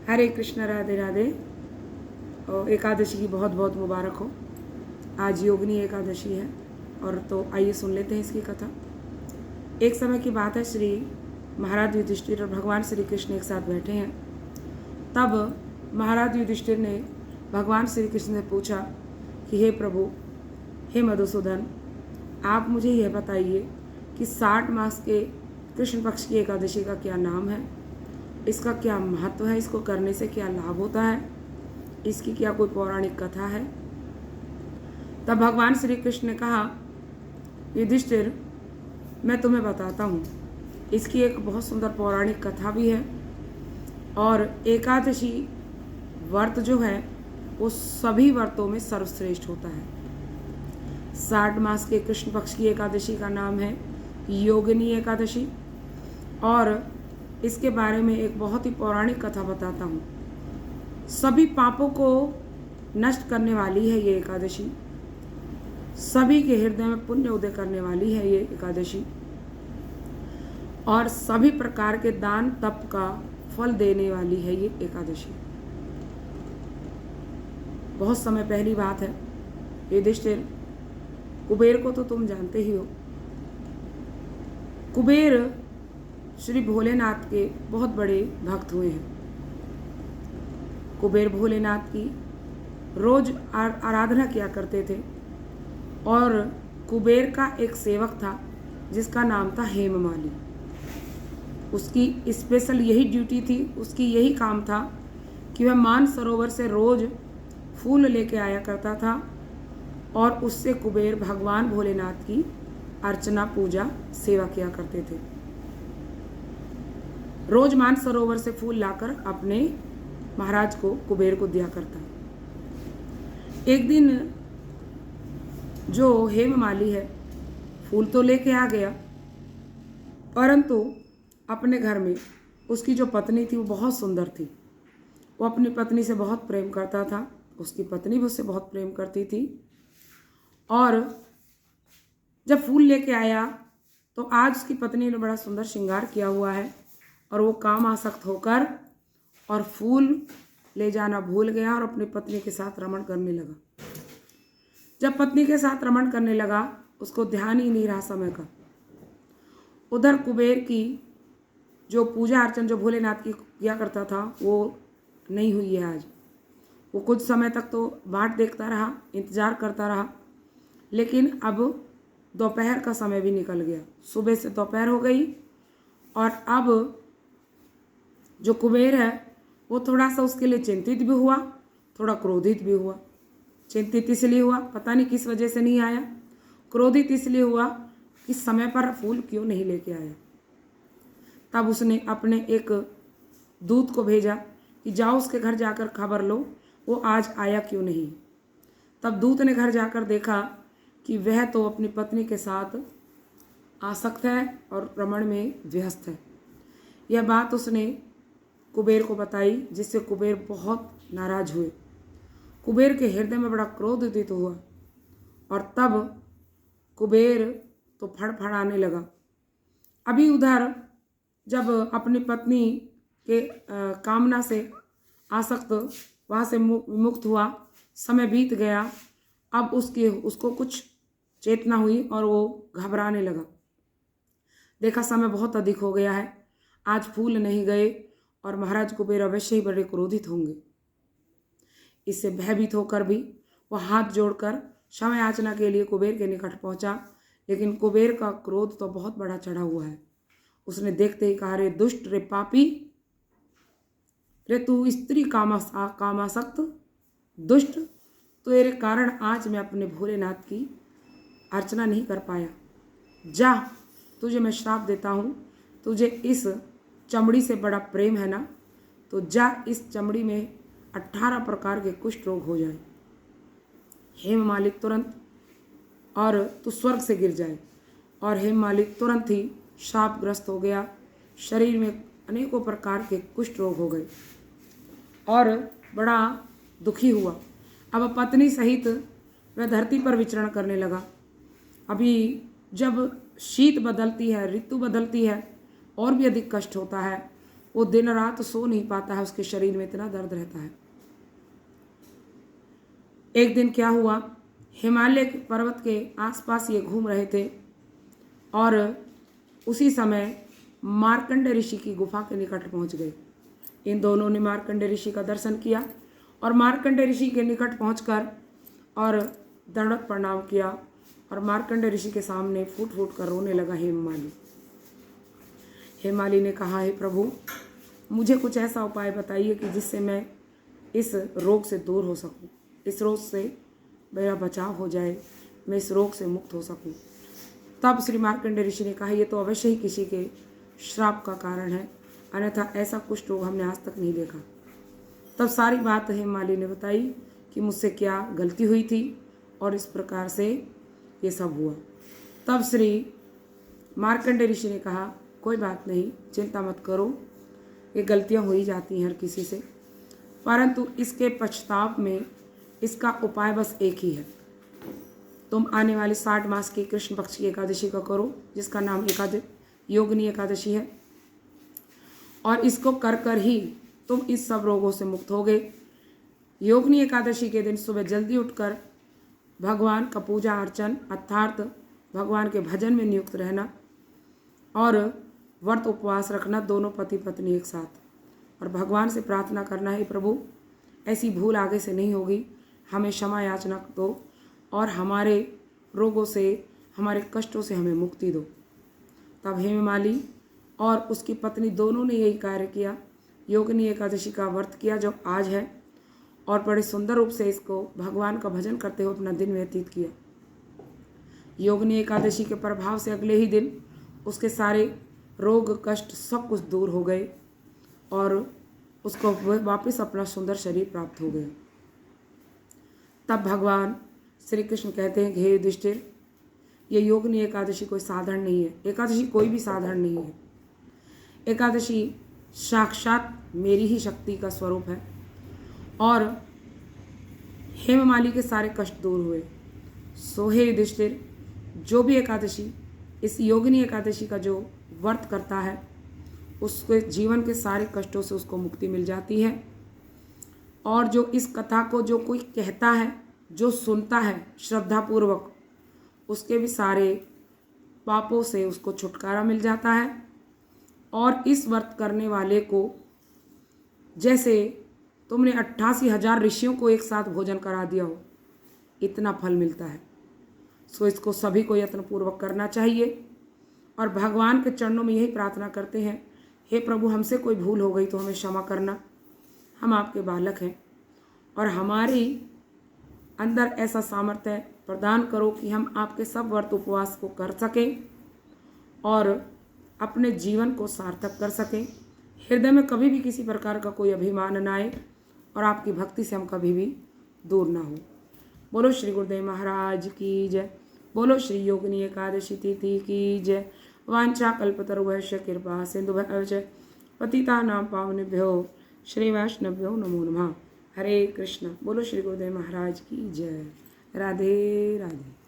हरे कृष्ण, राधे राधे। और एकादशी की बहुत बहुत मुबारक हो। आज योगिनी एकादशी है। और तो आइए सुन लेते हैं इसकी कथा। एक समय की बात है, श्री महाराज युधिष्ठिर और भगवान श्री कृष्ण एक साथ बैठे हैं। तब महाराज युधिष्ठिर ने भगवान श्री कृष्ण से पूछा कि हे प्रभु, हे मधुसूदन, आप मुझे यह बताइए कि 60 मास के कृष्ण पक्ष की एकादशी का क्या नाम है, इसका क्या महत्व है, इसको करने से क्या लाभ होता है, इसकी क्या कोई पौराणिक कथा है। तब भगवान श्री कृष्ण ने कहा, युधिष्ठिर, मैं तुम्हें बताता हूँ। इसकी एक बहुत सुंदर पौराणिक कथा भी है। और एकादशी व्रत जो है वो सभी व्रतों में सर्वश्रेष्ठ होता है। 60 मास के कृष्ण पक्ष की एकादशी का नाम है योगिनी एकादशी। और इसके बारे में एक बहुत ही पौराणिक कथा बताता हूँ। सभी पापों को नष्ट करने वाली है ये एकादशी। सभी के हृदय में पुण्य उदय करने वाली है ये एकादशी। और सभी प्रकार के दान तप का फल देने वाली है ये एकादशी। बहुत समय पहली बात है, युधिष्ठिर, कुबेर को तो तुम जानते ही हो। कुबेर श्री भोलेनाथ के बहुत बड़े भक्त हुए हैं। कुबेर भोलेनाथ की रोज आराधना किया करते थे। और कुबेर का एक सेवक था जिसका नाम था हेममाली। उसकी स्पेशल यही ड्यूटी थी, उसकी यही काम था कि वह मानसरोवर से रोज फूल लेके आया करता था और उससे कुबेर भगवान भोलेनाथ की अर्चना पूजा सेवा किया करते थे। रोज मानसरोवर से फूल लाकर अपने महाराज को, कुबेर को दिया करता। एक दिन जो हेममाली है फूल तो लेके आ गया, परंतु अपने घर में उसकी जो पत्नी थी वो बहुत सुंदर थी। वो अपनी पत्नी से बहुत प्रेम करता था, उसकी पत्नी भी उससे बहुत प्रेम करती थी। और जब फूल लेके आया तो आज उसकी पत्नी ने बड़ा सुंदर श्रृंगार किया हुआ है और वो काम आसक्त होकर और फूल ले जाना भूल गया और अपनी पत्नी के साथ रमण करने लगा। जब पत्नी के साथ रमण करने लगा, उसको ध्यान ही नहीं रहा समय का। उधर कुबेर की जो पूजा अर्चन जो भोलेनाथ की किया करता था वो नहीं हुई है आज। वो कुछ समय तक तो बाट देखता रहा, इंतजार करता रहा, लेकिन अब दोपहर का समय भी निकल गया। सुबह से दोपहर हो गई और अब जो कुबेर है वो थोड़ा सा उसके लिए चिंतित भी हुआ, थोड़ा क्रोधित भी हुआ। चिंतित इसलिए हुआ, पता नहीं किस वजह से नहीं आया। क्रोधित इसलिए हुआ कि समय पर फूल क्यों नहीं लेके आया। तब उसने अपने एक दूत को भेजा कि जाओ उसके घर जाकर खबर लो वो आज आया क्यों नहीं। तब दूत ने घर जाकर देखा कि वह तो अपनी पत्नी के साथ आसक्त है और रमण में व्यस्त है। यह बात उसने कुबेर को बताई, जिससे कुबेर बहुत नाराज हुए। कुबेर के हृदय में बड़ा क्रोध उदित हुआ और तब कुबेर तो फड़फड़ाने लगा। अभी उधर जब अपनी पत्नी के कामना से आसक्त वहाँ से विमुक्त हुआ, समय बीत गया। अब उसको कुछ चेतना हुई और वो घबराने लगा। देखा समय बहुत अधिक हो गया है, आज फूल नहीं गए और महाराज कुबेर अवश्य ही बड़े क्रोधित होंगे। इससे भयभीत होकर भी वह हाथ जोड़कर क्षमा याचना के लिए कुबेर के निकट पहुंचा, लेकिन कुबेर का क्रोध तो बहुत बड़ा चढ़ा हुआ है। उसने देखते ही कहा, रे दुष्ट, रे पापी, रे तू स्त्री कामासक्त दुष्ट, तेरे कारण आज मैं अपने भोलेनाथ की अर्चना नहीं कर पाया। जा, तुझे मैं श्राप देता हूँ। तुझे इस चमड़ी से बड़ा प्रेम है ना, तो जा, इस चमड़ी में 18 प्रकार के कुष्ठ रोग हो जाए। हेम मालिक तुरंत, और तू स्वर्ग से गिर जाए। और हेम मालिक तुरंत ही शापग्रस्त हो गया। शरीर में अनेकों प्रकार के कुष्ठ रोग हो गए और बड़ा दुखी हुआ। अब पत्नी सहित वह धरती पर विचरण करने लगा। अभी जब शीत बदलती है, ऋतु बदलती है, और भी अधिक कष्ट होता है। वो दिन रात सो नहीं पाता है, उसके शरीर में इतना दर्द रहता है। एक दिन क्या हुआ, हिमालय पर्वत के आसपास ये घूम रहे थे और उसी समय मार्कंडेय ऋषि की गुफा के निकट पहुंच गए। इन दोनों ने मार्कंडेय ऋषि का दर्शन किया और मार्कंडेय ऋषि के निकट पहुंचकर और दंडवत प्रणाम किया और मार्कंडेय ऋषि के सामने फूट फूट कर रोने लगा हेममाली। हेममाली ने कहा, हे प्रभु, मुझे कुछ ऐसा उपाय बताइए कि जिससे मैं इस रोग से दूर हो सकूं, इस रोग से मेरा बचाव हो जाए, मैं इस रोग से मुक्त हो सकूं। तब श्री मार्कंडेय ऋषि ने कहा, ये तो अवश्य ही किसी के श्राप का कारण है, अन्यथा ऐसा कुष्ठ रोग हमने आज तक नहीं देखा। तब सारी बात हेममाली ने बताई कि मुझसे क्या गलती हुई थी और इस प्रकार से ये सब हुआ। तब श्री मार्कंडेय ऋषि ने कहा, कोई बात नहीं, चिंता मत करो, ये गलतियां हो ही जाती हैं हर किसी से, परंतु इसके पश्चाताप में इसका उपाय बस एक ही है। तुम आने वाली 60 मास की कृष्ण पक्ष की एकादशी का करो, जिसका नाम योगिनी एकादशी है, और इसको कर कर ही तुम इस सब रोगों से मुक्त होगे। योगिनी एकादशी के दिन सुबह जल्दी उठकर भगवान का पूजा अर्चन अर्थात भगवान के भजन में नियुक्त रहना और व्रत उपवास रखना, दोनों पति पत्नी एक साथ, और भगवान से प्रार्थना करना है, प्रभु ऐसी भूल आगे से नहीं होगी, हमें क्षमा याचना दो और हमारे रोगों से, हमारे कष्टों से हमें मुक्ति दो। तब हेममाली और उसकी पत्नी दोनों ने यही कार्य किया, योगिनी एकादशी का व्रत किया जो आज है, और बड़े सुंदर रूप से इसको भगवान का भजन करते हुए अपना दिन व्यतीत किया। योगिनी एकादशी के प्रभाव से अगले ही दिन उसके सारे रोग कष्ट सब कुछ दूर हो गए और उसको वापस अपना सुंदर शरीर प्राप्त हो गया। तब भगवान श्री कृष्ण कहते हैं कि हे युधिष्ठिर, ये योगिनी एकादशी कोई साधारण नहीं है, एकादशी कोई भी साधारण नहीं है। एकादशी साक्षात मेरी ही शक्ति का स्वरूप है और हेममाली के सारे कष्ट दूर हुए। सो हे युधिष्ठिर, जो भी एकादशी, इस योगिनी एकादशी का जो व्रत करता है, उसके जीवन के सारे कष्टों से उसको मुक्ति मिल जाती है। और जो इस कथा को जो कोई कहता है, जो सुनता है श्रद्धापूर्वक, उसके भी सारे पापों से उसको छुटकारा मिल जाता है। और इस व्रत करने वाले को जैसे तुमने 88,000 ऋषियों को एक साथ भोजन करा दिया हो, इतना फल मिलता है। सो इसको सभी को यत्नपूर्वक करना चाहिए और भगवान के चरणों में यही प्रार्थना करते हैं, हे प्रभु, हमसे कोई भूल हो गई तो हमें क्षमा करना, हम आपके बालक हैं और हमारी अंदर ऐसा सामर्थ्य प्रदान करो कि हम आपके सब व्रत उपवास को कर सकें और अपने जीवन को सार्थक कर सकें। हृदय में कभी भी किसी प्रकार का कोई अभिमान न आए और आपकी भक्ति से हम कभी भी दूर ना हो। बोलो श्री गुरुदेव महाराज की जय। बोलो श्री योगिनी एकादशी तिथि की जय। वांछा कल्पतरुभ्यश्च कृपा सिंधुभ्यश्च पतितानां पावनेभ्यो श्री वैष्णवभ्यो नमो नमः। हरे कृष्ण। बोलो श्री गुरुदेव महाराज की जय। राधे राधे।